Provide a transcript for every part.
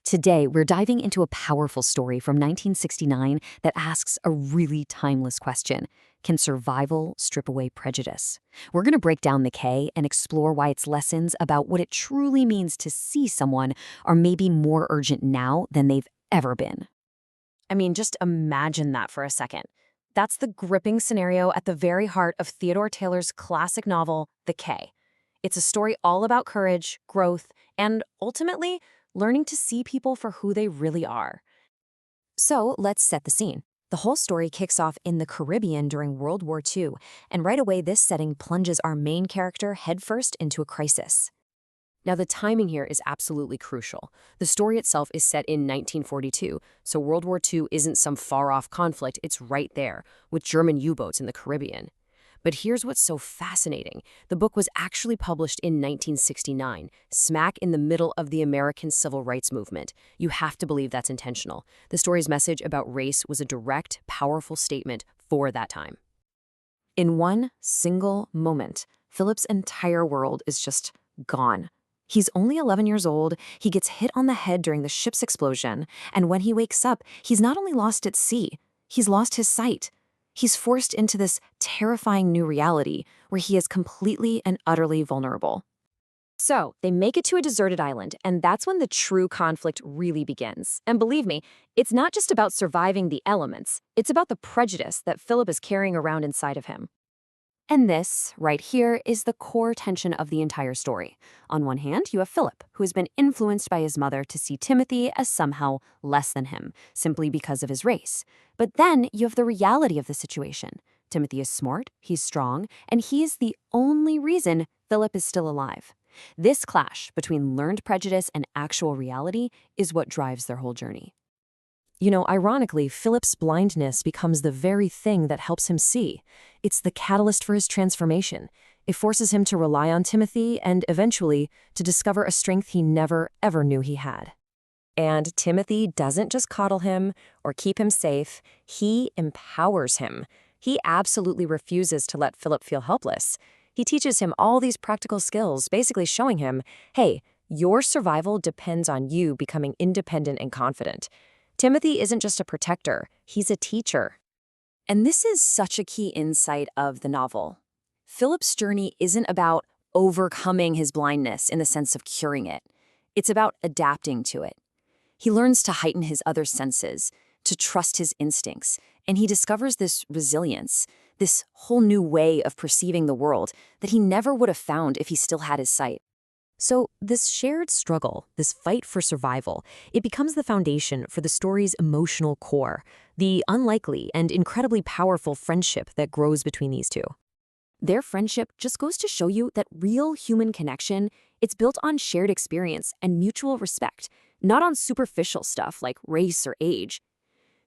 Today, we're diving into a powerful story from 1969 that asks a really timeless question. Can survival strip away prejudice? We're going to break down the K and explore why its lessons about what it truly means to see someone are maybe more urgent now than they've ever been. I mean, just imagine that for a second. That's the gripping scenario at the very heart of Theodore Taylor's classic novel, The K. It's a story all about courage, growth, and ultimately, learning to see people for who they really are. So let's set the scene. The whole story kicks off in the Caribbean during World War II, and right away this setting plunges our main character headfirst into a crisis. Now, the timing here is absolutely crucial. The story itself is set in 1942, so World War II isn't some far-off conflict, it's right there, with German U-boats in the Caribbean. But here's what's so fascinating. The book was actually published in 1969, smack in the middle of the American Civil Rights Movement. You have to believe that's intentional. The story's message about race was a direct, powerful statement for that time. In one single moment, Philip's entire world is just gone. He's only 11 years old, he gets hit on the head during the ship's explosion, and when he wakes up, he's not only lost at sea, he's lost his sight. He's forced into this terrifying new reality where he is completely and utterly vulnerable. So, they make it to a deserted island, and that's when the true conflict really begins. And believe me, it's not just about surviving the elements, it's about the prejudice that Philip is carrying around inside of him. And this, right here, is the core tension of the entire story. On one hand, you have Philip, who has been influenced by his mother to see Timothy as somehow less than him, simply because of his race. But then you have the reality of the situation. Timothy is smart, he's strong, and he is the only reason Philip is still alive. This clash between learned prejudice and actual reality is what drives their whole journey. Ironically, Philip's blindness becomes the very thing that helps him see. It's the catalyst for his transformation. It forces him to rely on Timothy and, eventually, to discover a strength he never, ever knew he had. And Timothy doesn't just coddle him or keep him safe, he empowers him. He absolutely refuses to let Philip feel helpless. He teaches him all these practical skills, basically showing him, hey, your survival depends on you becoming independent and confident. Timothy isn't just a protector, he's a teacher. And this is such a key insight of the novel. Philip's journey isn't about overcoming his blindness in the sense of curing it. It's about adapting to it. He learns to heighten his other senses, to trust his instincts, and he discovers this resilience, this whole new way of perceiving the world that he never would have found if he still had his sight. So this shared struggle, this fight for survival, it becomes the foundation for the story's emotional core, the unlikely and incredibly powerful friendship that grows between these two. Their friendship just goes to show you that real human connection, it's built on shared experience and mutual respect, not on superficial stuff like race or age.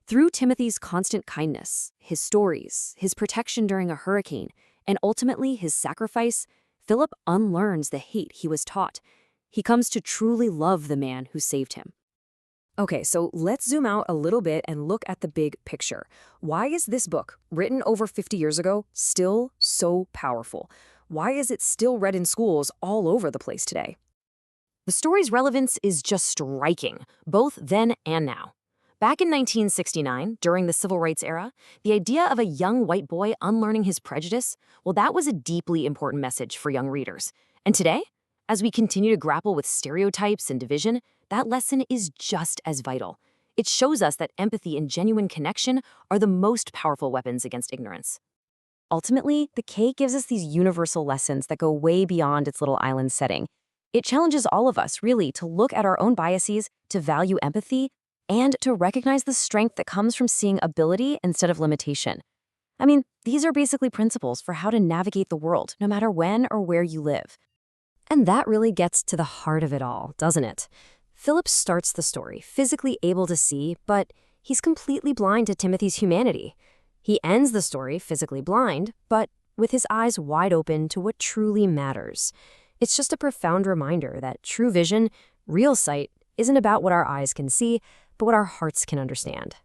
Through Timothy's constant kindness, his stories, his protection during a hurricane, and ultimately his sacrifice, Philip unlearns the hate he was taught. He comes to truly love the man who saved him. Okay, so let's zoom out a little bit and look at the big picture. Why is this book, written over 50 years ago, still so powerful? Why is it still read in schools all over the place today? The story's relevance is just striking, both then and now. Back in 1969, during the Civil Rights era, the idea of a young white boy unlearning his prejudice, well, that was a deeply important message for young readers. And today, as we continue to grapple with stereotypes and division, that lesson is just as vital. It shows us that empathy and genuine connection are the most powerful weapons against ignorance. Ultimately, the K gives us these universal lessons that go way beyond its little island setting. It challenges all of us, really, to look at our own biases, to value empathy, and to recognize the strength that comes from seeing ability instead of limitation. I mean, these are basically principles for how to navigate the world, no matter when or where you live. And that really gets to the heart of it all, doesn't it? Philip starts the story physically able to see, but he's completely blind to Timothy's humanity. He ends the story physically blind, but with his eyes wide open to what truly matters. It's just a profound reminder that true vision, real sight, isn't about what our eyes can see, but what our hearts can understand.